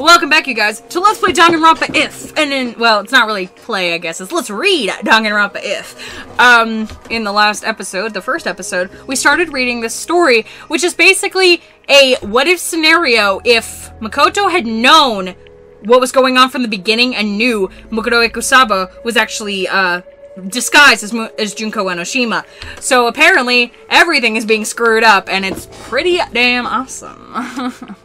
Welcome back, you guys, to Let's Play Danganronpa If. And in, well, it's not really play, I guess. It's Let's Read Danganronpa If. In the last episode, the first episode, we started reading this story, which is basically a what-if scenario if Makoto had known what was going on from the beginning and knew Mukuro Ikusaba was actually, disguised as Junko Enoshima. So apparently, everything is being screwed up, and it's pretty damn awesome.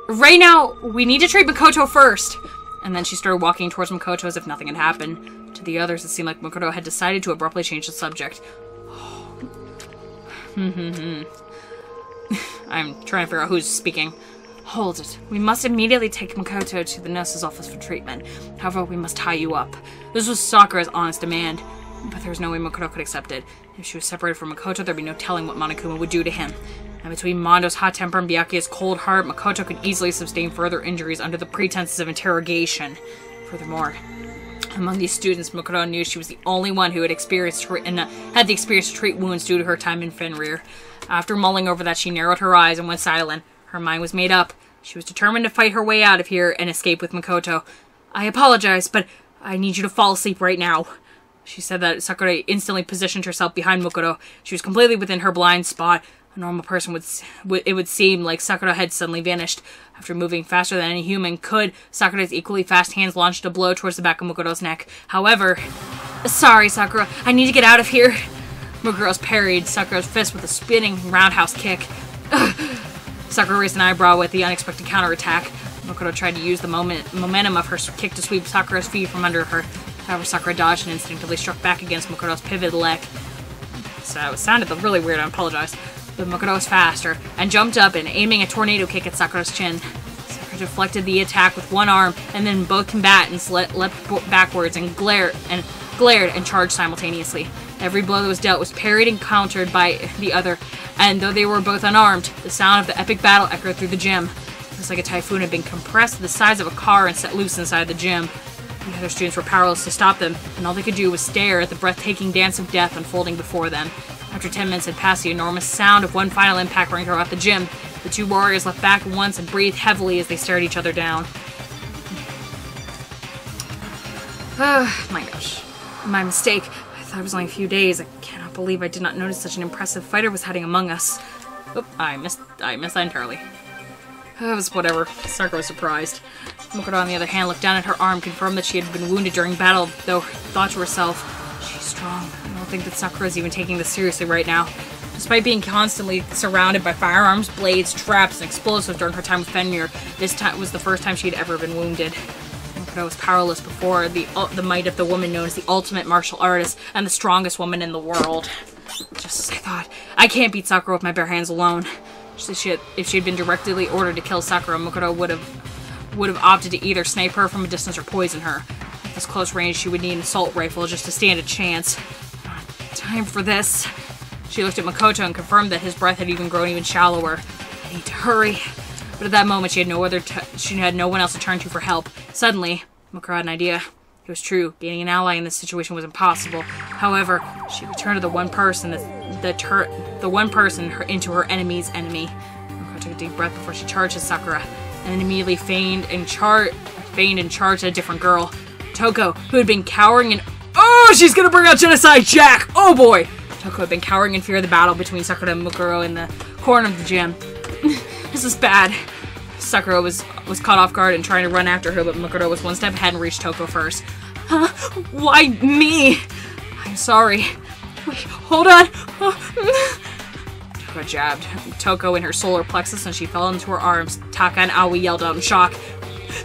Right now, we need to treat Makoto first. And then she started walking towards Makoto as if nothing had happened. To the others, it seemed like Makoto had decided to abruptly change the subject. I'm trying to figure out who's speaking. Hold it. We must immediately take Makoto to the nurse's office for treatment. However, we must tie you up. This was Sakura's honest demand, but there was no way Makoto could accept it. If she was separated from Makoto, there'd be no telling what Monokuma would do to him. And between Mondo's hot temper and Byakuya's cold heart, Makoto could easily sustain further injuries under the pretenses of interrogation. Furthermore, among these students, Makoto knew she was the only one who had had the experience to treat wounds due to her time in Fenrir. After mulling over that, she narrowed her eyes and went silent. Her mind was made up. She was determined to fight her way out of here and escape with Makoto. I apologize, but I need you to fall asleep right now. She said that Sakura instantly positioned herself behind Makoto. She was completely within her blind spot. A normal person would seem like Sakura had suddenly vanished. After moving faster than any human could, Sakura's equally fast hands launched a blow towards the back of Makoto's neck. However, sorry, Sakura, I need to get out of here. Makoto parried Sakura's fist with a spinning roundhouse kick. Sakura raised an eyebrow with the unexpected counterattack. Makoto tried to use the momentum of her kick to sweep Sakura's feet from under her. However, Sakura dodged and instinctively struck back against Makoto's pivoted leg. So it sounded really weird, I apologize. But Makoto was faster, and jumped up and aiming a tornado kick at Sakura's chin. Sakura deflected the attack with one arm, and then both combatants leapt backwards and glared and charged simultaneously. Every blow that was dealt was parried and countered by the other, and though they were both unarmed, the sound of the epic battle echoed through the gym. It was like a typhoon had been compressed to the size of a car and set loose inside the gym. The other students were powerless to stop them, and all they could do was stare at the breathtaking dance of death unfolding before them. After 10 minutes had passed, the enormous sound of one final impact rang throughout the gym. The two warriors leapt back once and breathed heavily as they stared each other down. My gosh. My mistake. I thought it was only a few days. I cannot believe I did not notice such an impressive fighter was hiding among us. Oop, I missed that entirely. It was whatever. Sakura was surprised. Makoto, on the other hand, looked down at her arm, confirmed that she had been wounded during battle, though thought to herself, she's strong. I don't think that Sakura is even taking this seriously right now. Despite being constantly surrounded by firearms, blades, traps, and explosives during her time with Fenrir, this time was the first time she had ever been wounded. Makoto was powerless before the might of the woman known as the ultimate martial artist and the strongest woman in the world. Just as I thought, I can't beat Sakura with my bare hands alone. If she had been directly ordered to kill Sakura, Makoto would have opted to either snipe her from a distance or poison her. At this close range, she would need an assault rifle just to stand a chance. Time for this. She looked at Makoto and confirmed that his breath had grown even shallower. I need to hurry. But at that moment, she had no one else to turn to for help. Suddenly, Makoto had an idea. It was true. Gaining an ally in this situation was impossible. However, she returned to the one person into her enemy's enemy. Makoto took a deep breath before she charged at Sakura, and then immediately feigned and charged at a different girl. Toko, who had been cowering in— oh, she's gonna bring out Genocide Jack! Oh boy! Toko had been cowering in fear of the battle between Sakura and Makoto in the corner of the gym. This is bad. Sakura was caught off guard and trying to run after her, but Makoto was one step ahead and reached Toko first. Huh? Why me? I'm sorry. Wait, hold on. Toko jabbed Toko in her solar plexus and she fell into her arms. Taka and Aoi yelled out in shock.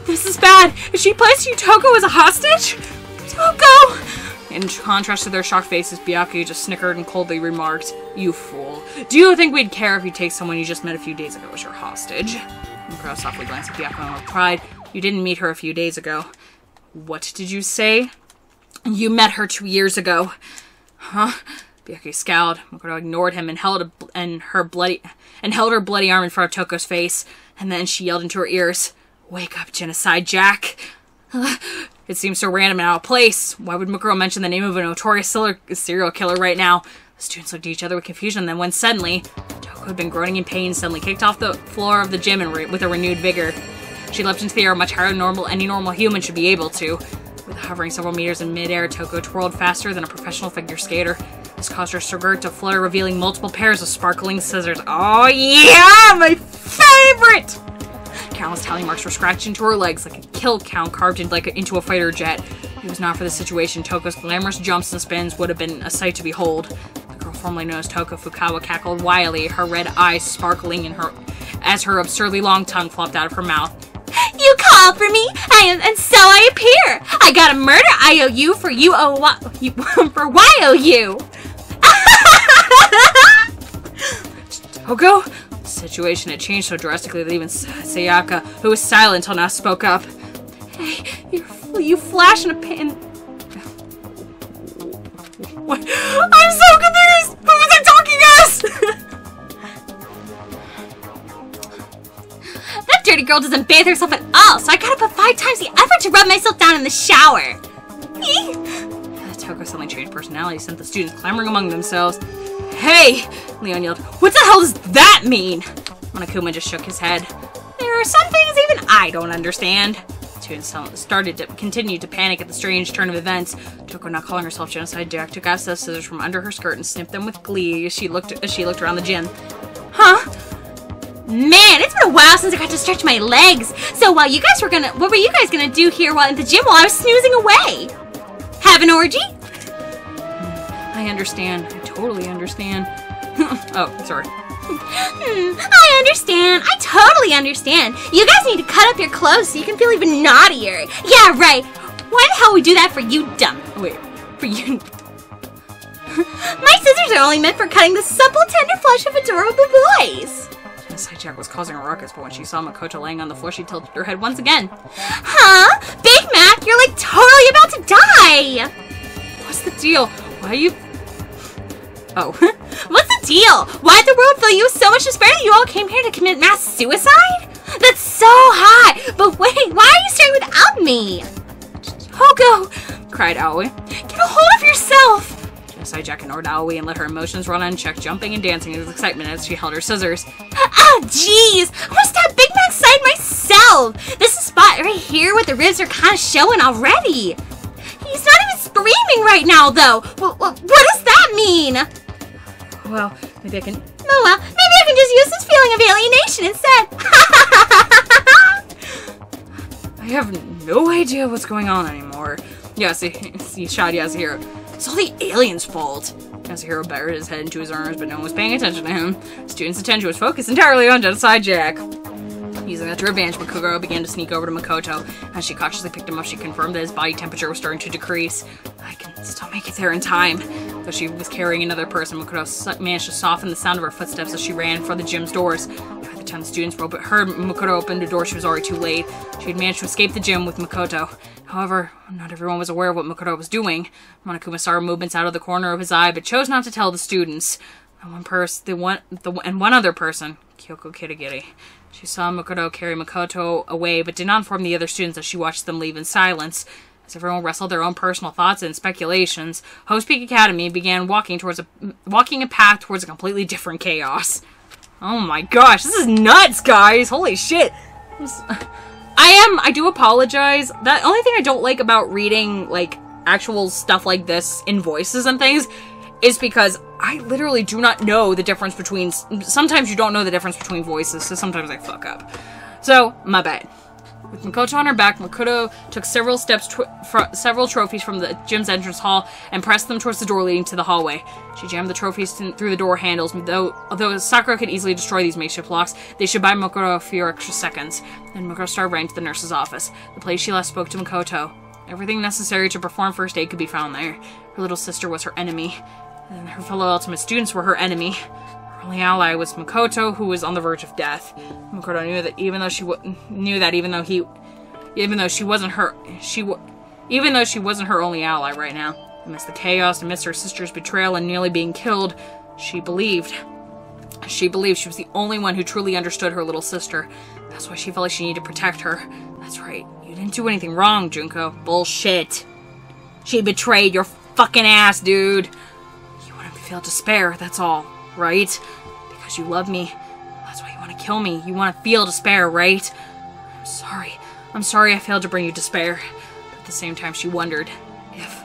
This is bad. Is she placing Toko as a hostage? Toko! In contrast to their shocked faces, Byakuya just snickered and coldly remarked, "You fool. Do you think we'd care if you take someone you just met a few days ago as your hostage?" Makoto softly glanced at Byakuya and replied, "You didn't meet her a few days ago." "What did you say?" "You met her 2 years ago." "Huh?" Byakuya scowled. Makoto ignored him and held her bloody arm in front of Toko's face, and then she yelled into her ears, "Wake up, Genocide Jack." It seems so random and out of place. Why would Makoto mention the name of a notorious serial killer right now? The students looked at each other with confusion, and then when suddenly, Toko, who had been groaning in pain, suddenly kicked off the floor of the gym with a renewed vigor. She leapt into the air much higher than any normal human should be able to. With hovering several meters in midair, Toko twirled faster than a professional figure skater. This caused her skirt to flutter, revealing multiple pairs of sparkling scissors. Oh yeah, my favorite! Countless tally marks were scratched into her legs like a kill count carved into a fighter jet. If it was not for the situation, Toko's glamorous jumps and spins would have been a sight to behold. The girl formerly known as Toko Fukawa cackled wildly, her red eyes sparkling as her absurdly long tongue flopped out of her mouth. You called for me, and so I appear. I got a murder IOU for for YOU. Toko? The situation had changed so drastically that even Sayaka, who was silent until now, spoke up. Hey, you flash in a pan. What? I'm so confused! Who was I talking as? That dirty girl doesn't bathe herself at all, so I gotta put 5 times the effort to rub myself down in the shower. Toko suddenly changed personality, sent the students clamoring among themselves. Hey! Leon yelled. What the hell does that mean? Monokuma just shook his head. There are some things even I don't understand. The students continued to panic at the strange turn of events. Toko, not calling herself Genocide Jack, took out scissors from under her skirt and snipped them with glee as she looked around the gym. Huh? Man, it's been a while since I got to stretch my legs. So while you guys what were you guys gonna do here in the gym while I was snoozing away? Have an orgy? I understand. I totally understand. Oh, sorry. I understand. I totally understand. You guys need to cut up your clothes so you can feel even naughtier. Yeah, right. Why the hell would we do that for you, dumb? Wait, for you? My scissors are only meant for cutting the supple, tender flesh of adorable boys. Genocide Jack was causing a ruckus, but when she saw Makoto laying on the floor, she tilted her head once again. Huh? Big Mac, you're like totally about to die. What's the deal? Why are you... Oh. What's the deal? Why did the world fill you with so much despair that you all came here to commit mass suicide? That's so hot! But wait, why are you staying without me? Hogo! Cried Aoi. Get a hold of yourself! Genocide Jack ignored Aoi and let her emotions run unchecked, jumping and dancing in excitement as she held her scissors. Oh, jeez! I want to stab Big Mac's side myself! This spot right here with the ribs are kind of showing already! He's not even screaming right now, though! What does that mean? Well, maybe I can... Oh, well, maybe I can just use this feeling of alienation instead! I have no idea what's going on anymore. Yes, he shot Yasuhiro. It's all the alien's fault. Yasuhiro buried his head into his arms, but no one was paying attention to him. The students' attention was focused entirely on Genocide Jack. Using that to her advantage, Makugoro began to sneak over to Makoto. As she cautiously picked him up, she confirmed that his body temperature was starting to decrease. I can still make it there in time. Though she was carrying another person, Makoto managed to soften the sound of her footsteps as she ran for the gym's doors. By the time the students heard Makoto open the door, she was already too late. She had managed to escape the gym with Makoto. However, not everyone was aware of what Makoto was doing. Monokuma saw her movements out of the corner of his eye, but chose not to tell the students. And one other person, Kyoko Kitagiri. She saw Makoto carry Makoto away, but did not inform the other students as she watched them leave in silence. As everyone wrestled their own personal thoughts and speculations, Host Peak Academy began walking a path towards a completely different chaos. Oh my gosh, this is nuts, guys! Holy shit! I do apologize. The only thing I don't like about reading, like, actual stuff like this in voices and things is because I literally do not know the difference between... Sometimes you don't know the difference between voices, so sometimes I fuck up. So, my bad. With Makoto on her back, Makoto took several trophies from the gym's entrance hall and pressed them towards the door leading to the hallway. She jammed the trophies through the door handles. Although Sakura could easily destroy these makeshift locks, they should buy Makoto a few extra seconds. Then Makoto started running to the nurse's office. The place she last spoke to Makoto. Everything necessary to perform first aid could be found there. Her little sister was her enemy, and her fellow ultimate students were her enemy. Her only ally was Makoto, who was on the verge of death. Makoto knew that even though she wasn't her only ally right now, amidst the chaos, amidst her sister's betrayal and nearly being killed, she believed she was the only one who truly understood her little sister. That's why she felt like she needed to protect her. That's right. You didn't do anything wrong, Junko. Bullshit. She betrayed your fucking ass, dude. You want to feel despair, that's all, right? Because you love me. That's why you want to kill me. You want to feel despair, right? I'm I'm sorry I failed to bring you despair. But at the same time, she wondered if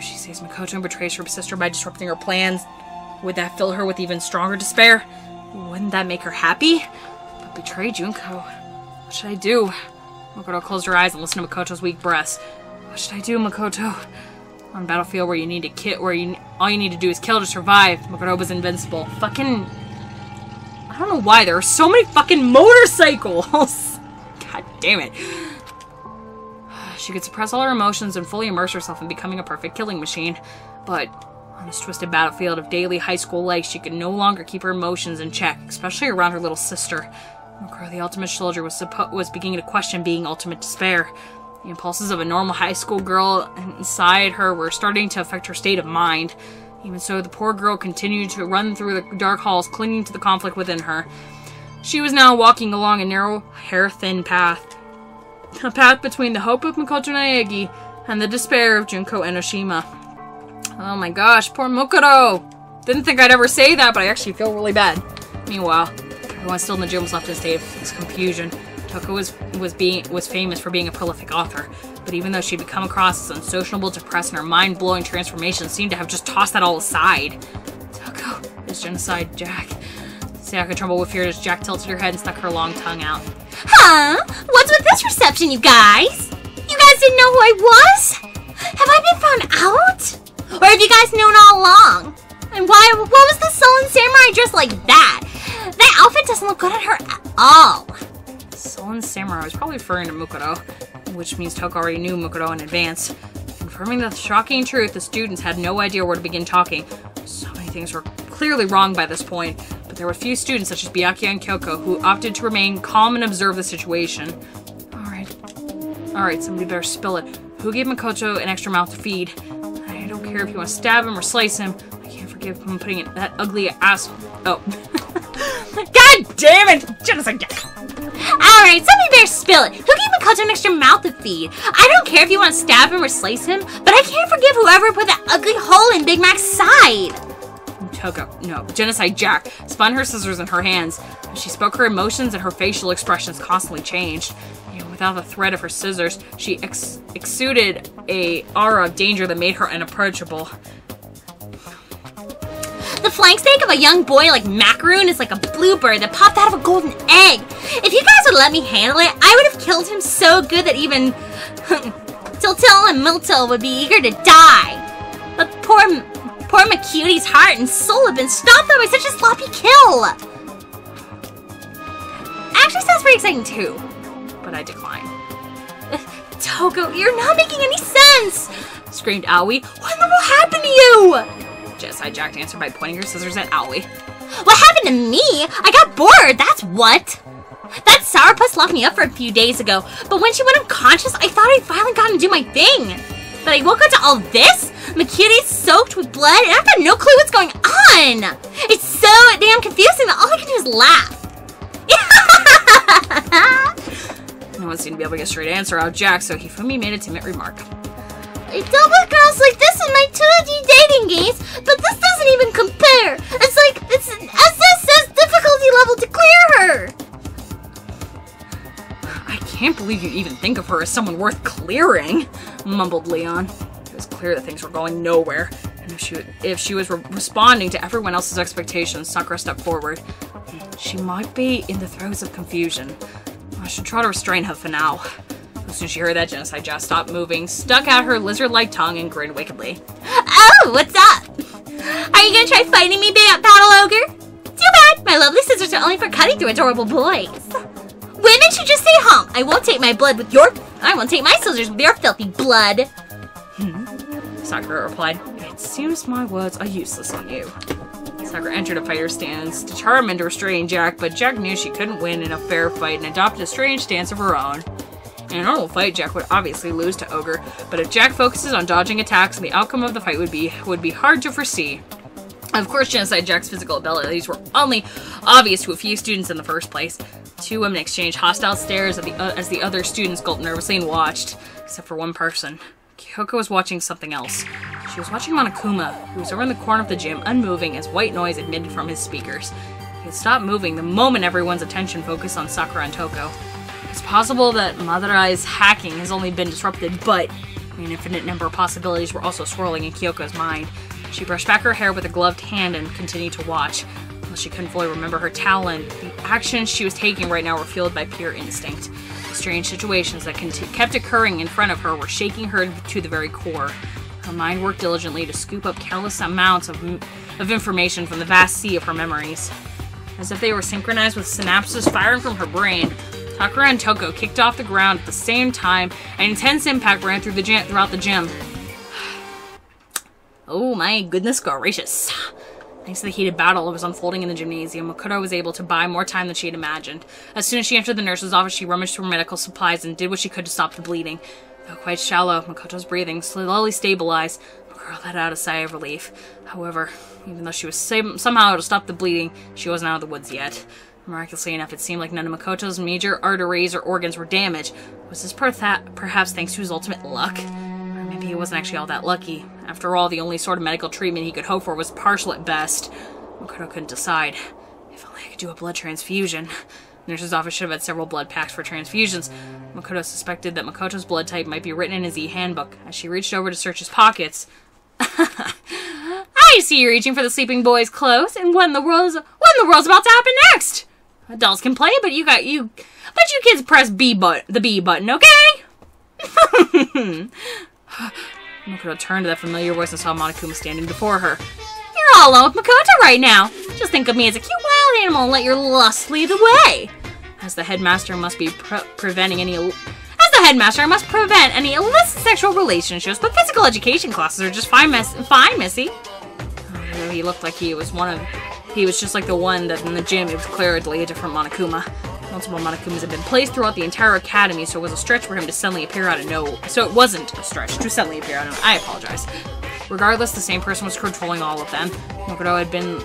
she saves Makoto and betrays her sister by disrupting her plans, would that fill her with even stronger despair? Wouldn't that make her happy? But betray Junko. What should I do? Makoto closed her eyes and listened to Makoto's weak breaths. What should I do, Makoto? On a battlefield where you need to kill, all you need to do is kill to survive, Makoto was invincible. Fucking, I don't know why there are so many fucking motorcycles. God damn it. She could suppress all her emotions and fully immerse herself in becoming a perfect killing machine, but on this twisted battlefield of daily high school life, she could no longer keep her emotions in check, especially around her little sister. Makoto, the ultimate soldier, was beginning to question being ultimate despair. The impulses of a normal high school girl inside her were starting to affect her state of mind. Even so, the poor girl continued to run through the dark halls, clinging to the conflict within her. She was now walking along a narrow, hair-thin path. A path between the hope of Makoto Naegi and the despair of Junko Enoshima. Oh my gosh, poor Makoto! Didn't think I'd ever say that, but I actually feel really bad. Meanwhile, everyone still in the gym was left in a state of confusion. Toko was famous for being a prolific author, but even though she'd become across as unsociable, depressed, and her mind-blowing transformations seemed to have just tossed that all aside. Toko is Genocide Jack. Sayaka trembled with fear as Jack tilted her head and stuck her long tongue out. Huh? What's with this reception, you guys? You guys didn't know who I was? Have I been found out? Or have you guys known all along? And what was the sullen samurai dressed like that? That outfit doesn't look good on her at all. Sullen samurai was probably referring to Makoto, which means Toko already knew Makoto in advance. Confirming the shocking truth, the students had no idea where to begin talking. So many things were clearly wrong by this point, but there were few students, such as Byakuya and Kyoko, who opted to remain calm and observe the situation. Alright, somebody better spill it. Who gave Makoto an extra mouth to feed? I don't care if you want to stab him or slice him. I can't forgive him putting in that ugly ass... Oh. God damn it! Genocide Jack! Alright, somebody better spill it. Who gave Makoto an extra mouth to feed? I don't care if you want to stab him or slice him, but I can't forgive whoever put that ugly hole in Big Mac's side. Toko, no, Genocide Jack spun her scissors in her hands. As she spoke, her emotions and her facial expressions constantly changed. Without the threat of her scissors, she exuded a aura of danger that made her unapproachable. The flank steak of a young boy like Macaroon is like a bluebird that popped out of a golden egg. If you guys would let me handle it, I would have killed him so good that even Tiltil and Miltil would be eager to die. But poor McCutie's heart and soul have been stopped by such a sloppy kill. Actually sounds pretty exciting too. But I decline. Toko, you're not making any sense! Screamed Aoi. What in the world happened to you? Genocide Jack answered by pointing her scissors at Aoi. What happened to me? I got bored, that's what! That sourpuss locked me up for a few days ago, but when she went unconscious, I thought I'd finally gotten to do my thing. But I woke up to all this? McCutie's soaked with blood, and I've got no clue what's going on! It's so damn confusing that all I can do is laugh. No one seemed to be able to get a straight answer out of Jack, so Hifumi made a timid remark. I dealt with girls like this in my 2D dating games, but this doesn't even compare. It's like, it's an SSS difficulty level to clear her. I can't believe you even think of her as someone worth clearing, mumbled Leon. It was clear that things were going nowhere, and if she was responding to everyone else's expectations, Sakura stepped forward. She might be in the throes of confusion. I should try to restrain her for now. As soon as she heard that, Genocide Jack stopped moving, stuck out her lizard-like tongue, and grinned wickedly. Oh, what's up? Are you gonna try fighting me, big battle ogre? Too bad, my lovely scissors are only for cutting through adorable boys. Women should just stay home. I won't take my scissors with your filthy blood. Sakura replied, "It seems my words are useless on you." Sakura entered a fighter's stance, determined to restrain Jack, but Jack knew she couldn't win in a fair fight and adopted a strange stance of her own. In a normal fight, Jack would obviously lose to Ogre, but if Jack focuses on dodging attacks, the outcome of the fight would be hard to foresee. Of course, Genocide Jack's physical abilities were only obvious to a few students in the first place. Two women exchanged hostile stares as the other students gulped nervously and watched, except for one person. Kyoko was watching something else. She was watching Monokuma, who was over in the corner of the gym, unmoving as white noise emitted from his speakers. He had stopped moving the moment everyone's attention focused on Sakura and Toko. It's possible that Madara's hacking has only been disrupted, but an infinite number of possibilities were also swirling in Kyoko's mind. She brushed back her hair with a gloved hand and continued to watch. While she couldn't fully remember her talent, the actions she was taking right now were fueled by pure instinct. The strange situations that kept occurring in front of her were shaking her to the very core. Her mind worked diligently to scoop up countless amounts of information from the vast sea of her memories. As if they were synchronized with synapses firing from her brain, Sakura and Toko kicked off the ground at the same time, and intense impact ran throughout the gym. Oh my goodness gracious. Thanks to the heated battle that was unfolding in the gymnasium, Makoto was able to buy more time than she had imagined. As soon as she entered the nurse's office, she rummaged through medical supplies and did what she could to stop the bleeding. Though quite shallow, Makoto's breathing slowly stabilized. Makoto let out a sigh of relief. However, even though she was somehow able to stop the bleeding, she wasn't out of the woods yet. Miraculously enough, it seemed like none of Makoto's major arteries or organs were damaged. Was this perhaps thanks to his ultimate luck? Or maybe he wasn't actually all that lucky. After all, the only sort of medical treatment he could hope for was partial at best. Makoto couldn't decide. If only I could do a blood transfusion. The nurse's office should have had several blood packs for transfusions. Makoto suspected that Makoto's blood type might be written in his e-handbook. As she reached over to search his pockets, I see you're reaching for the sleeping boy's clothes, and what in the world's about to happen next? Adults can play, but you kids press the B button, okay? Makoto turned to that familiar voice and saw Monokuma standing before her. You're all alone with Makoto right now. Just think of me as a cute wild animal and let your lust lead the way. As the headmaster must prevent any illicit sexual relationships, but physical education classes are just fine, Missy. Although he looked like he was just like the one that in the gym, it was clearly a different Monokuma. Multiple Monokumas had been placed throughout the entire academy, so it was a stretch for him to suddenly appear out of nowhere. So it wasn't a stretch to suddenly appear out of nowhere. I apologize. Regardless, the same person was controlling all of them. Makoto had been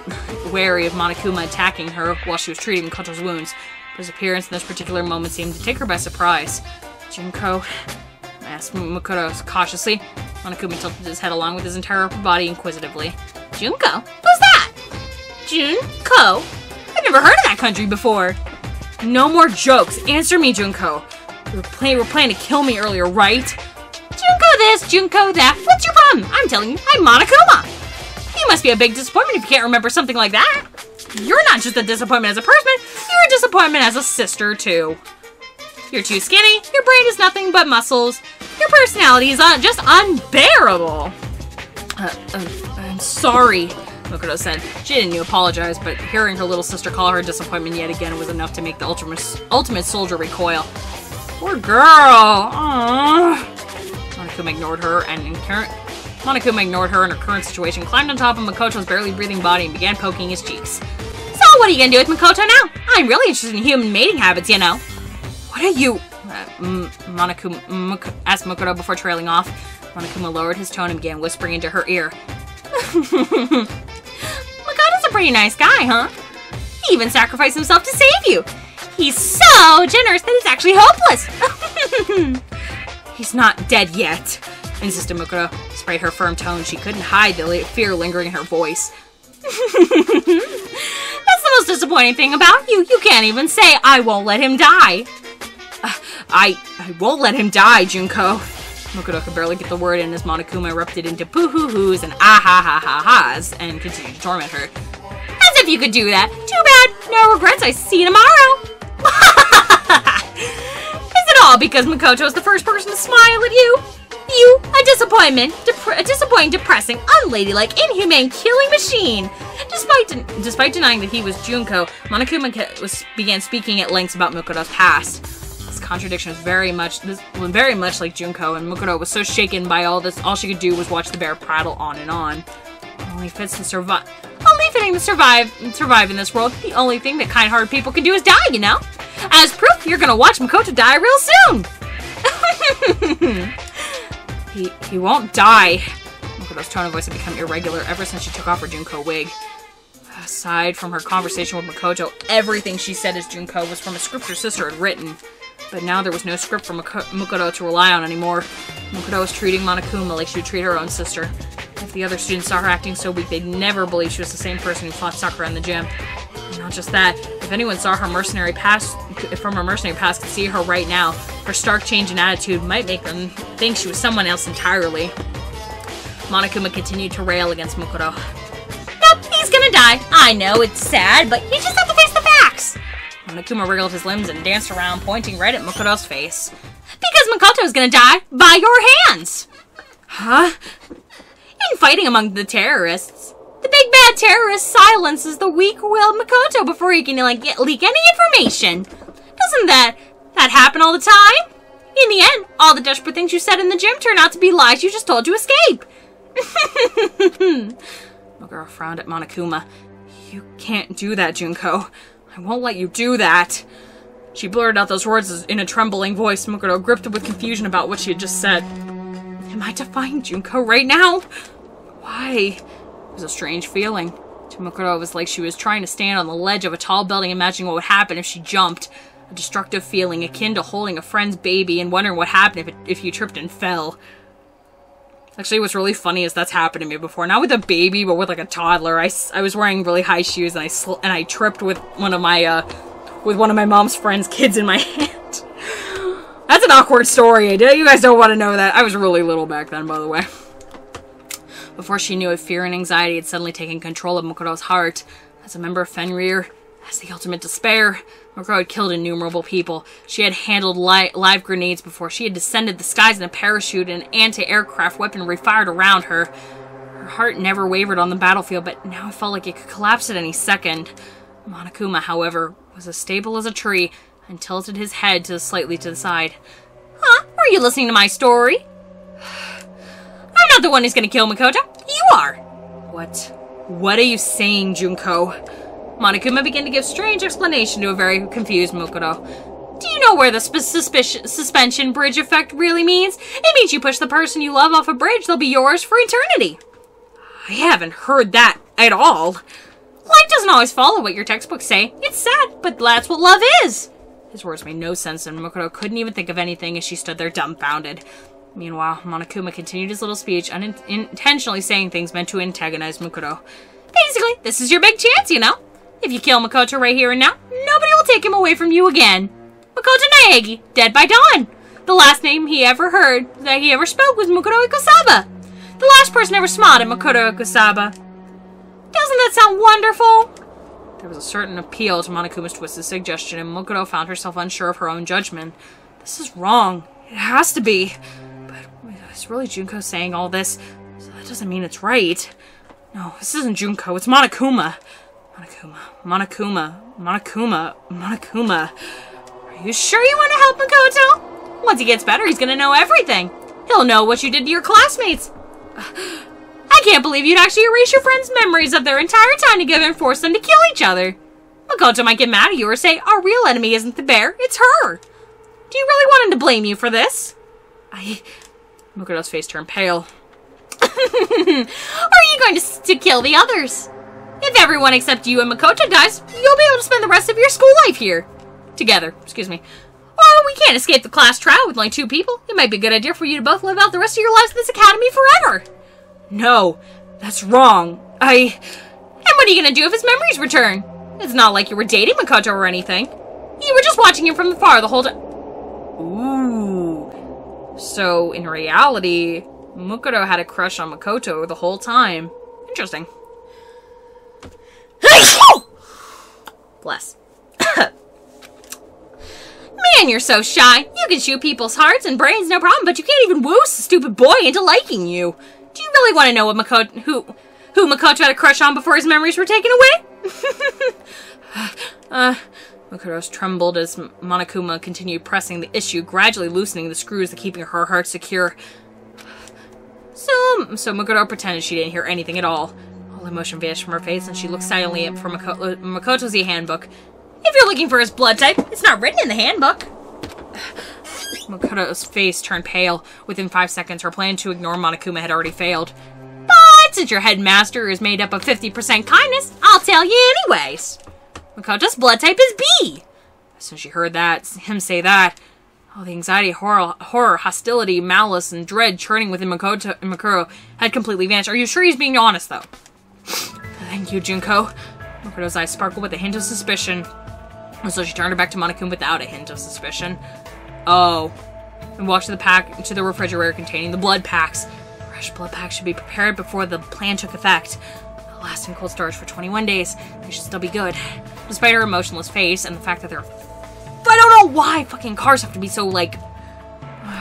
wary of Monokuma attacking her while she was treating Makoto's wounds. His appearance in this particular moment seemed to take her by surprise. Junko? Asked Makoto cautiously. Monokuma tilted his head along with his entire upper body inquisitively. Junko? Who's that? Junko? I've never heard of that country before. No more jokes. Answer me, Junko. You were planning to kill me earlier, right? Junko this, Junko that. What's your problem? I'm telling you, I'm Monokuma. You must be a big disappointment if you can't remember something like that. You're not just a disappointment as a person, you're a disappointment as a sister, too. You're too skinny, your brain is nothing but muscles, your personality is just unbearable. I'm sorry, Makoto said. She didn't apologize, but hearing her little sister call her a disappointment yet again was enough to make the ultimate soldier recoil. Poor girl. Aww. Monokuma ignored her in her current situation, climbed on top of Makoto's barely breathing body, and began poking his cheeks. So what are you gonna do with Makoto now? I'm really interested in human mating habits, you know. What are you... Monokuma asked Makoto before trailing off. Monokuma lowered his tone and began whispering into her ear. Makoto's a pretty nice guy, huh? He even sacrificed himself to save you. He's so generous that he's actually hopeless. He's not dead yet, insisted Makoto. Despite her firm tone, she couldn't hide the fear lingering in her voice. That's the most disappointing thing about you. You can't even say, I won't let him die. I won't let him die, Junko. Makoto could barely get the word in as Monokuma erupted into boo-hoo-hoos and ah-ha-ha-ha-has and continued to torment her. As if you could do that. Too bad. No regrets. I see you tomorrow. Is it all because Makoto is the first person to smile at you? You, a disappointment, a disappointing, depressing, unladylike, inhumane killing machine. Despite denying that he was Junko, Monokuma began speaking at length about Makoto's past. This contradiction was very much like Junko, and Makoto was so shaken by all this, all she could do was watch the bear prattle on and on. Only fitting to survive in this world. The only thing that kind-hearted people can do is die, you know? As proof, you're gonna watch Makoto die real soon! He won't die. Makoto's tone of voice had become irregular ever since she took off her Junko wig. Aside from her conversation with Makoto, everything she said as Junko was from a script her sister had written. But now there was no script for Makoto to rely on anymore. Makoto was treating Monokuma like she would treat her own sister. If the other students saw her acting so weak, they'd never believe she was the same person who fought Sakura in the gym. And not just that, If anyone saw her mercenary past, from her mercenary past could see her right now, her stark change in attitude might make them think she was someone else entirely. Monokuma continued to rail against Makoto. Nope, he's gonna die. I know, it's sad, but you just have to face the facts. Monokuma wriggled his limbs and danced around, pointing right at Makoto's face. Because Makoto's gonna die by your hands. Huh? In fighting among the terrorists. The big bad terrorist silences the weak-willed Makoto before he can leak any information. Doesn't that happen all the time? In the end, all the desperate things you said in the gym turn out to be lies you just told to escape. Makoto frowned at Monokuma. You can't do that, Junko. I won't let you do that. She blurted out those words in a trembling voice. Makoto gripped with confusion about what she had just said. Am I defying Junko right now? Why? It was a strange feeling. To Makoto, it was like she was trying to stand on the ledge of a tall building, imagining what would happen if she jumped. A destructive feeling akin to holding a friend's baby and wondering what happened if you tripped and fell. Actually, what's really funny is that's happened to me before. Not with a baby, but with like a toddler. I was wearing really high shoes and I tripped with one of my mom's friend's kids in my hand. That's an awkward story. You guys don't want to know that. I was really little back then, by the way. Before she knew it, fear and anxiety had suddenly taken control of Makoto's heart. As a member of Fangirl, as the ultimate despair, Makoto had killed innumerable people. She had handled live grenades before. She had descended the skies in a parachute and anti-aircraft weaponry fired around her. Her heart never wavered on the battlefield, but now it felt like it could collapse at any second. Monokuma, however, was as stable as a tree and tilted his head slightly to the side. Huh? Were you listening to my story? I'm not the one who's gonna kill Makoto. You are. What are you saying, Junko? Monokuma began to give strange explanation to a very confused Makoto. Do you know where the suspension bridge effect really means? It means you push the person you love off a bridge, they'll be yours for eternity. I haven't heard that at all. Life doesn't always follow what your textbooks say. It's sad, but that's what love is. His words made no sense, and Makoto couldn't even think of anything as she stood there dumbfounded. Meanwhile, Monokuma continued his little speech, unintentionally saying things meant to antagonize Makoto. Basically, this is your big chance, you know? If you kill Makoto right here and now, nobody will take him away from you again. Makoto Naegi, dead by dawn. The last name he ever heard that he ever spoke was Makoto Ikosaba. The last person ever spotted Makoto Ikosaba. Doesn't that sound wonderful? There was a certain appeal to Monokuma's twisted suggestion, and Makoto found herself unsure of her own judgment. This is wrong. It has to be. But is really Junko saying all this? So that doesn't mean it's right. No, this isn't Junko. It's Monokuma. Monokuma. Are you sure you want to help Makoto? Once he gets better, he's gonna know everything. He'll know what you did to your classmates. I can't believe you'd actually erase your friends' memories of their entire time together and force them to kill each other. Makoto might get mad at you or say, our real enemy isn't the bear, it's her. Do you really want him to blame you for this? Makoto's face turned pale. Or are you going to kill the others? If everyone except you and Makoto dies, you'll be able to spend the rest of your school life here. Together, excuse me. Oh, we can't escape the class trial with only 2 people. It might be a good idea for you to both live out the rest of your lives in this academy forever. No, that's wrong. And what are you going to do if his memories return? It's not like you were dating Makoto or anything. You were just watching him from afar the whole time. Ooh. So, in reality, Makoto had a crush on Makoto the whole time. Interesting. Bless. Man, you're so shy. You can shoot people's hearts and brains, no problem, but you can't even woo a stupid boy into liking you. Do you really want to know what who Makoto had a crush on before his memories were taken away? Makoto trembled as Monokuma continued pressing the issue, gradually loosening the screws that keeping her heart secure. So Makoto pretended she didn't hear anything at all. All emotion vanished from her face, and she looked silently at Makoto's handbook. If you're looking for his blood type, it's not written in the handbook. Makoto's face turned pale. Within 5 seconds, her plan to ignore Monokuma had already failed. But since your headmaster is made up of 50% kindness, I'll tell you anyways. Makoto's blood type is B. As soon as she heard him say that, the anxiety, horror, hostility, malice, and dread churning within Makoto had completely vanished. Are you sure he's being honest, though? Thank you, Junko. Makoto's eyes sparkled with a hint of suspicion. So she turned her back to Monokuma without a hint of suspicion. Oh. And walked to the refrigerator containing the blood packs. Fresh blood packs should be prepared before the plan took effect. They'll last in cold storage for 21 days. They should still be good. Despite her emotionless face and the fact that they're... I don't know why fucking cars have to be so, like...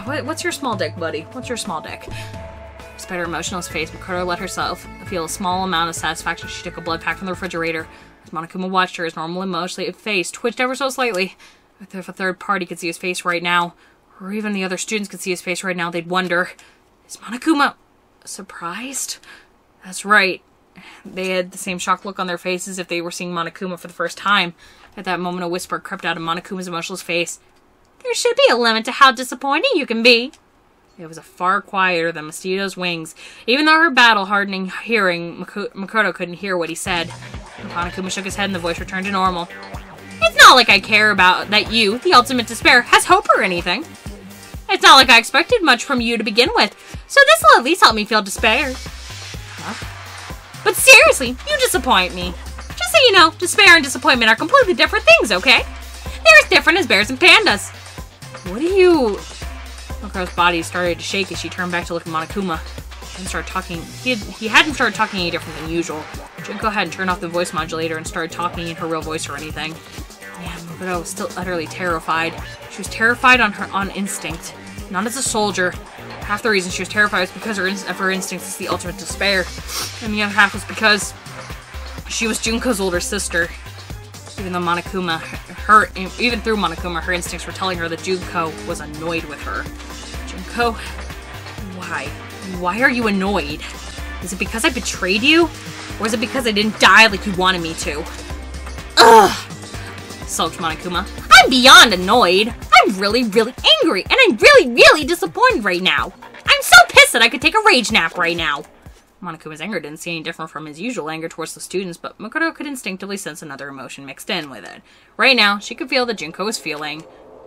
What's your small dick, buddy? What's your small dick? Despite her emotionless face, Makoto let herself feel a small amount of satisfaction. She took a blood pack from the refrigerator. As Monokuma watched her, his normal emotionless face twitched ever so slightly. If a third party could see his face right now, or even the other students could see his face right now, they'd wonder, is Monokuma surprised? That's right. They had the same shocked look on their faces if they were seeing Monokuma for the first time. At that moment, a whisper crept out of Monokuma's emotionless face. There should be a limit to how disappointing you can be. It was far quieter than Mosquito's wings. Even though her battle-hardening hearing, Makoto couldn't hear what he said. Monokuma shook his head and the voice returned to normal. It's not like I care about that you, the ultimate despair, has hope or anything. It's not like I expected much from you to begin with, so this will at least help me feel despair. Huh? But seriously, you disappoint me. Just so you know, despair and disappointment are completely different things, okay? They're as different as bears and pandas. What do you... Makoto's body started to shake as she turned back to look at Monokuma. He hadn't started talking any different than usual. Junko hadn't turned off the voice modulator and started talking in her real voice or anything. Man, Makoto was still utterly terrified. She was terrified on instinct, not as a soldier. Half the reason she was terrified was because of her instincts is the ultimate despair, and the other half was because she was Junko's older sister. Even through Monokuma, her instincts were telling her that Junko was annoyed with her. Junko, why? Why are you annoyed? Is it because I betrayed you? Or is it because I didn't die like you wanted me to? Ugh! Sulked Monokuma. I'm beyond annoyed. I'm really, really angry, and I'm really, really disappointed right now. I'm so pissed that I could take a rage nap right now. Monokuma's anger didn't seem any different from his usual anger towards the students, but Makoto could instinctively sense another emotion mixed in with it. Right now, she could feel that Junko was feeling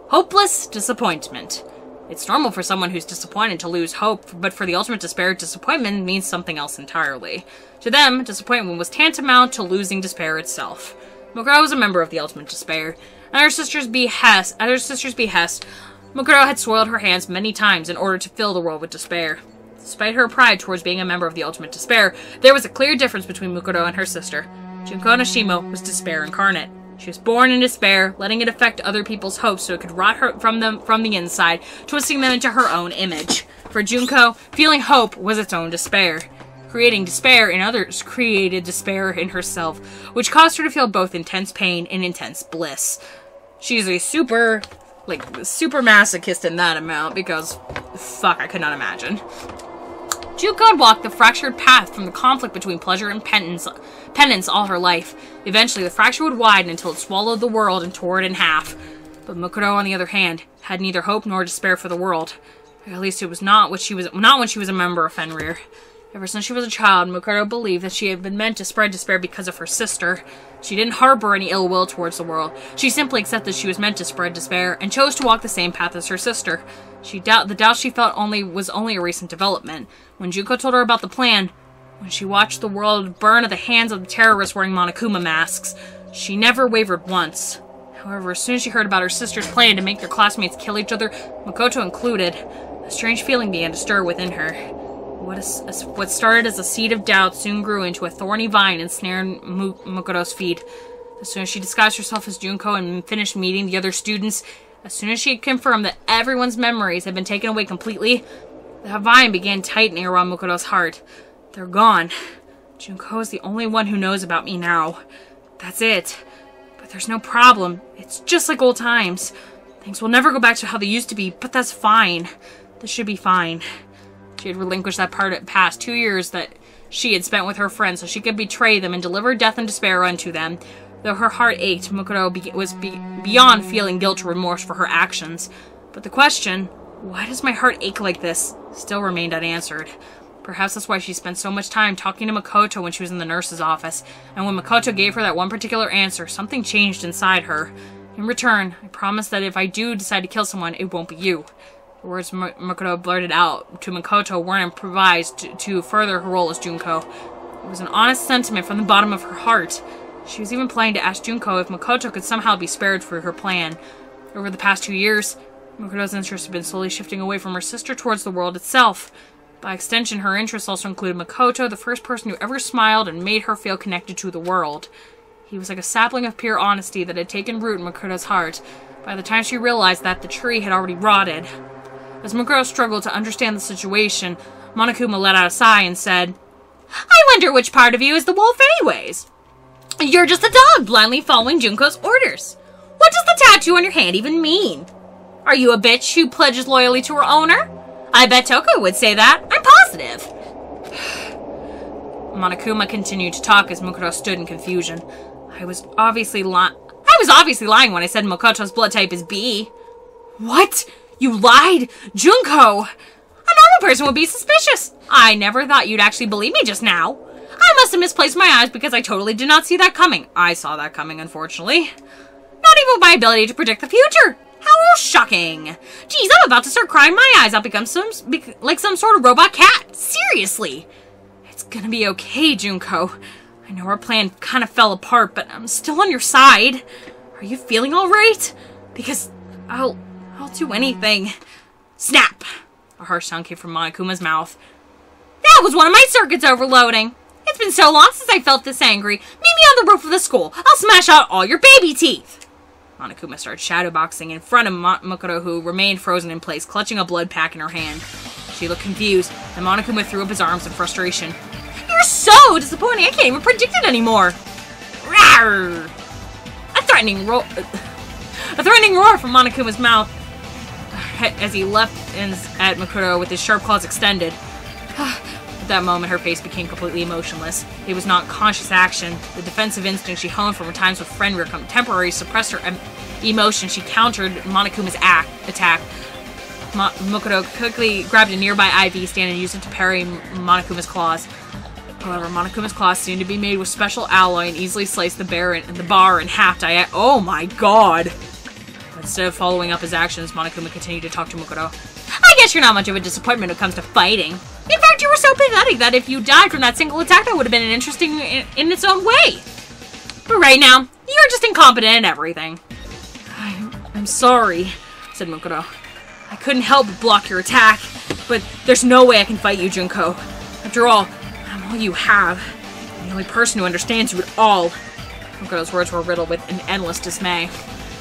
hopeless disappointment. It's normal for someone who's disappointed to lose hope, but for the ultimate despair, disappointment means something else entirely. To them, disappointment was tantamount to losing despair itself. Makoto was a member of the ultimate despair. At her sister's behest, Makoto had soiled her hands many times in order to fill the world with despair. Despite her pride towards being a member of the ultimate despair, there was a clear difference between Makoto and her sister. Junko Nishimo was despair incarnate. She was born in despair, letting it affect other people's hopes so it could rot her from the inside, twisting them into her own image. For Junko, feeling hope was its own despair. Creating despair in others created despair in herself, which caused her to feel both intense pain and intense bliss. She's a super masochist in that amount, because, fuck, I could not imagine. Junko had walked the fractured path from the conflict between pleasure and penance all her life. Eventually, the fracture would widen until it swallowed the world and tore it in half. But Makoto, on the other hand, had neither hope nor despair for the world. At least it was not when she was a member of Fenrir. Ever since she was a child, Makoto believed that she had been meant to spread despair because of her sister. She didn't harbor any ill will towards the world. She simply accepted she was meant to spread despair and chose to walk the same path as her sister. The doubt she felt was only a recent development. When Junko told her about the plan, when she watched the world burn at the hands of the terrorists wearing Monokuma masks, she never wavered once. However, as soon as she heard about her sister's plan to make their classmates kill each other, Makoto included, a strange feeling began to stir within her. What started as a seed of doubt soon grew into a thorny vine ensnaring Makoto's feet. As soon as she disguised herself as Junko and finished meeting the other students, as soon as she had confirmed that everyone's memories had been taken away completely, the vine began tightening around Makoto's heart. They're gone. Junko is the only one who knows about me now. That's it. But there's no problem. It's just like old times. Things will never go back to how they used to be, but that's fine. This should be fine. She had relinquished that past 2 years that she had spent with her friends so she could betray them and deliver death and despair unto them. Though her heart ached, Makoto was beyond feeling guilt or remorse for her actions. But the question, why does my heart ache like this, still remained unanswered. Perhaps that's why she spent so much time talking to Makoto when she was in the nurse's office, and when Makoto gave her that one particular answer, something changed inside her. In return, I promise that if I do decide to kill someone, it won't be you. The words Makoto blurted out to Makoto weren't improvised to further her role as Junko. It was an honest sentiment from the bottom of her heart. She was even planning to ask Junko if Makoto could somehow be spared for her plan. Over the past 2 years, Makoto's interests have been slowly shifting away from her sister towards the world itself. By extension, her interests also included Makoto, the first person who ever smiled and made her feel connected to the world. He was like a sapling of pure honesty that had taken root in Makoto's heart. By the time she realized that, the tree had already rotted. As Makoto struggled to understand the situation, Monokuma let out a sigh and said, I wonder which part of you is the wolf anyways? You're just a dog blindly following Junko's orders. What does the tattoo on your hand even mean? Are you a bitch who pledges loyalty to her owner? I bet Toko would say that. I'm positive. Monokuma continued to talk as Makoto stood in confusion. I was obviously lying when I said Makoto's blood type is B. What? You lied? Junko! A normal person would be suspicious. I never thought you'd actually believe me just now. I must have misplaced my eyes because I totally did not see that coming. I saw that coming, unfortunately. Not even my ability to predict the future. How shocking. Geez, I'm about to start crying my eyes out, become like some sort of robot cat. Seriously. It's gonna be okay, Junko. I know our plan kind of fell apart, but I'm still on your side. Are you feeling alright? Because I'll do anything. Snap! A harsh sound came from Monokuma's mouth. That was one of my circuits overloading. It's been so long since I felt this angry. Meet me on the roof of the school. I'll smash out all your baby teeth. Monokuma started shadowboxing in front of Makoto, who remained frozen in place, clutching a blood pack in her hand. She looked confused, and Monokuma threw up his arms in frustration. You're so disappointing, I can't even predict it anymore. Rawr! A threatening roar from Monokuma's mouth as he leapt at Makoto with his sharp claws extended. At that moment, her face became completely emotionless. It was not conscious action. The defensive instinct she honed from her times with Fenrir temporarily suppressed her emotion. She countered Monokuma's attack. Makoto quickly grabbed a nearby IV stand and used it to parry Monokuma's claws. However, Monokuma's claws seemed to be made with special alloy and easily sliced the bar in half. Oh my god! Instead of following up his actions, Monokuma continued to talk to Makoto. I guess you're not much of a disappointment when it comes to fighting. In fact, you were so pathetic that if you died from that single attack, that would have been interesting in its own way. But right now, you're just incompetent in everything. I'm sorry, said Makoto. I couldn't help but block your attack, but there's no way I can fight you, Junko. After all, I'm all you have. I'm the only person who understands you at all. Makoto's words were riddled with an endless dismay.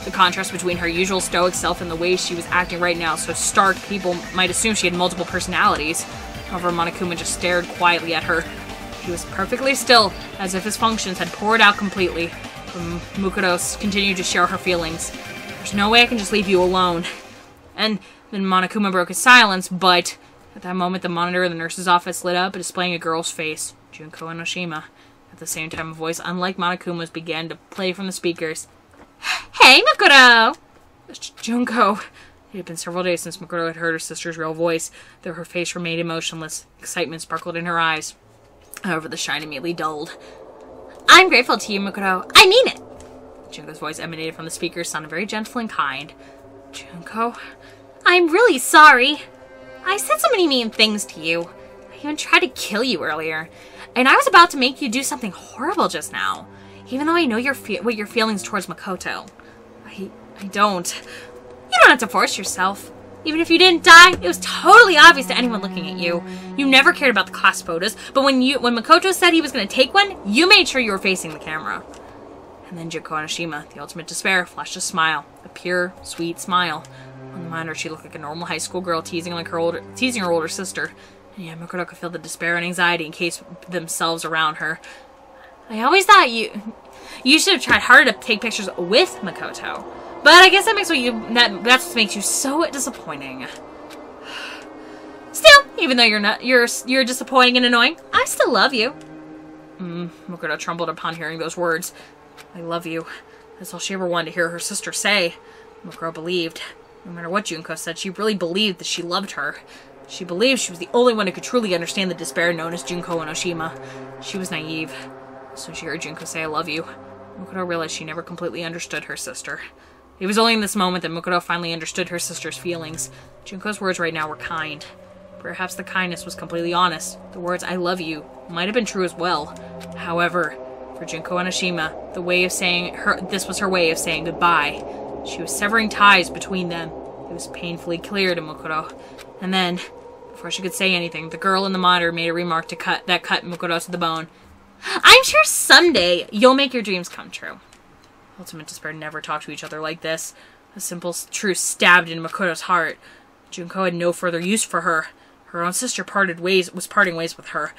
The contrast between her usual stoic self and the way she was acting right now so stark people might assume she had multiple personalities. However, Monokuma just stared quietly at her. He was perfectly still, as if his functions had poured out completely. Makoto continued to share her feelings. There's no way I can just leave you alone. And then Monokuma broke his silence, but at that moment the monitor in the nurse's office lit up, displaying a girl's face, Junko Enoshima. At the same time, a voice unlike Monokuma's began to play from the speakers. Hey, Makoto! Junko. It had been several days since Makoto had heard her sister's real voice, though her face remained emotionless. Excitement sparkled in her eyes. However, the shine immediately dulled. I'm grateful to you, Makoto. I mean it! Junko's voice emanated from the speakers, sounded very gentle and kind. Junko? I'm really sorry. I said so many mean things to you. I even tried to kill you earlier. And I was about to make you do something horrible just now. Even though I know what your feelings towards Makoto. I don't. You don't have to force yourself. Even if you didn't die, it was totally obvious to anyone looking at you. You never cared about the class photos, but when Makoto said he was going to take one, you made sure you were facing the camera. And then Junko Enoshima, the ultimate despair, flashed a smile. A pure, sweet smile. On the monitor, she looked like a normal high school girl teasing her older sister. And yeah, Makoto could feel the despair and anxiety encased themselves around her. I always thought you should have tried harder to take pictures with Makoto. But I guess that's what makes you so disappointing. Still, even though you're disappointing and annoying, I still love you. Makoto trembled upon hearing those words. I love you. That's all she ever wanted to hear her sister say. Makoto believed. No matter what Junko said, she really believed that she loved her. She believed she was the only one who could truly understand the despair known as Junko Enoshima. She was naive. So she heard Junko say, I love you. Makoto realized she never completely understood her sister. It was only in this moment that Makoto finally understood her sister's feelings. Junko's words right now were kind. Perhaps the kindness was completely honest. The words, I love you, might have been true as well. However, For Junko Onishima, this was her way of saying goodbye. She was severing ties between them. It was painfully clear to Mukuro. And then, before she could say anything, the girl in the monitor made a remark that cut Mukuro to the bone. I'm sure someday You'll make your dreams come true. Ultimate Despair never talked to each other like this. A simple truth stabbed into Makoto's heart. Junko had no further use for her. Her own sister was parting ways with her.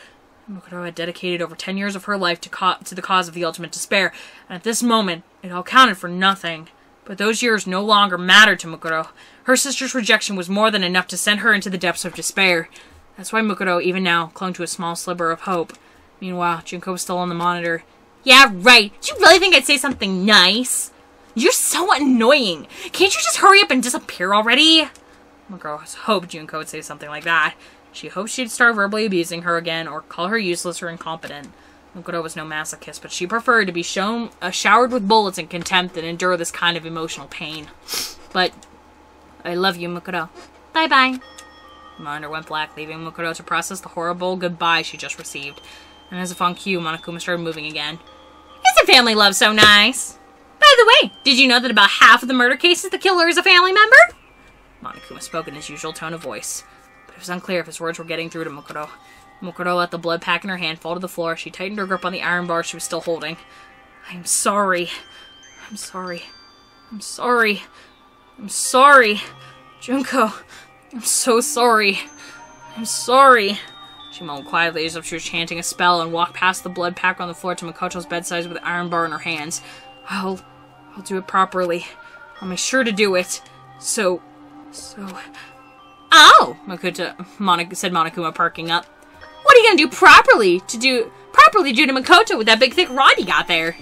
Makoto had dedicated over 10 years of her life to the cause of the Ultimate Despair, and at this moment, it all counted for nothing. But those years no longer mattered to Makoto. Her sister's rejection was more than enough to send her into the depths of despair. That's why Makoto, even now, clung to a small sliver of hope. Meanwhile, Junko was still on the monitor. Yeah, right. Do you really think I'd say something nice? You're so annoying. Can't you just hurry up and disappear already? Makoto hoped Junko would say something like that. She hoped she'd start verbally abusing her again, or call her useless or incompetent. Makoto was no masochist, but she preferred to be showered with bullets and contempt than endure this kind of emotional pain. But, I love you, Makoto. Bye-bye. The monitor went black, leaving Makoto to process the horrible goodbye she just received. And as if on cue, Monokuma started moving again. Isn't family love so nice? By the way, did you know that about half of the murder cases the killer is a family member? Monokuma spoke in his usual tone of voice, but it was unclear if his words were getting through to Makoto. Makoto let the blood pack in her hand fall to the floor. She tightened her grip on the iron bar she was still holding. I'm sorry. I'm sorry. I'm sorry. I'm sorry. Junko, I'm so sorry. I'm sorry. She moaned quietly as if she was chanting a spell and walked past the blood pack on the floor to Makoto's bedside with the iron bar in her hands. I'll do it properly. I'll make sure to do it. So... Oh! said Monokuma, perking up. What are you gonna do properly to Makoto with that big thick rod you got there?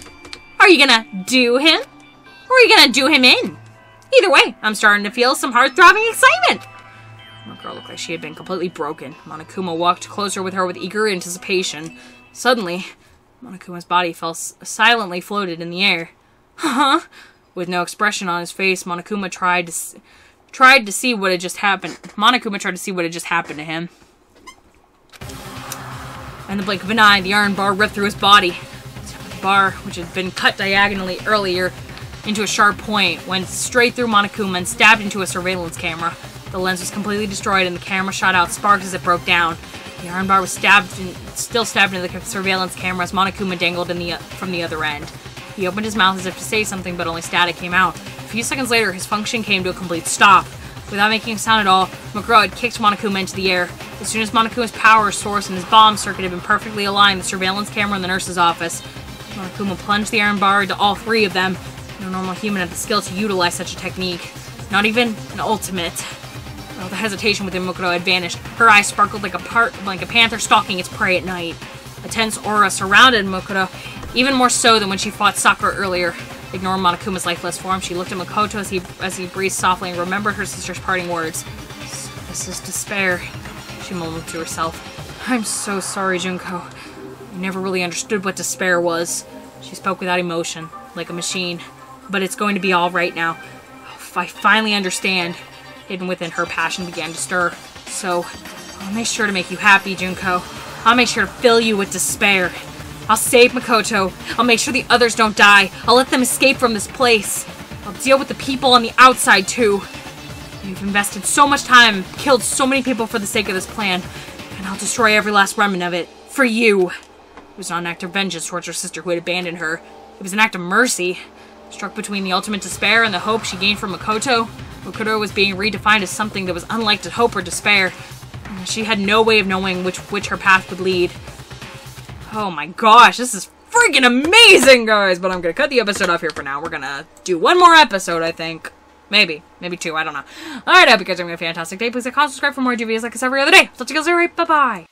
Are you gonna do him? Or are you gonna do him in? Either way, I'm starting to feel some heart-throbbing excitement. The girl looked like she had been completely broken. Monokuma walked closer with her with eager anticipation. Suddenly, Monokuma's body silently floated in the air. With no expression on his face, Monokuma tried to see what had just happened. Monokuma tried to see what had just happened to him. In the blink of an eye, the iron bar ripped through his body. The bar, which had been cut diagonally earlier into a sharp point, went straight through Monokuma and stabbed into a surveillance camera. The lens was completely destroyed and the camera shot out sparks as it broke down. The iron bar was still stabbed into the surveillance camera as Monokuma dangled from the other end. He opened his mouth as if to say something, but only static came out. A few seconds later, his function came to a complete stop. Without making a sound at all, Makoto had kicked Monokuma into the air. As soon as Monokuma's power source and his bomb circuit had been perfectly aligned, the surveillance camera in the nurse's office, Monokuma plunged the iron bar into all three of them. No normal human had the skill to utilize such a technique. Not even an ultimate. All the hesitation within Makoto had vanished. Her eyes sparkled like a panther stalking its prey at night. A tense aura surrounded Makoto, even more so than when she fought Sakura earlier. Ignoring Monokuma's lifeless form, she looked at Makoto as he breathed softly and remembered her sister's parting words. This is despair, she mumbled to herself. I'm so sorry, Junko. I never really understood what despair was. She spoke without emotion, like a machine. But it's going to be all right now. I finally understand. Hidden within her, passion began to stir. So, I'll make sure to make you happy, Junko. I'll make sure to fill you with despair. I'll save Makoto. I'll make sure the others don't die. I'll let them escape from this place. I'll deal with the people on the outside, too. You've invested so much time, killed so many people for the sake of this plan, and I'll destroy every last remnant of it. For you. It was not an act of vengeance towards her sister who had abandoned her. It was an act of mercy. Struck between the ultimate despair and the hope she gained from Makoto, Makoto was being redefined as something that was unlike to hope or despair. And she had no way of knowing which her path would lead. Oh my gosh, this is freaking amazing, guys! But I'm gonna cut the episode off here for now. We're gonna do one more episode, I think. Maybe two, I don't know. Alright, I hope you guys are having a fantastic day. Please like, comment, subscribe for more videos like this every other day. Talk to you guys later. Bye-bye!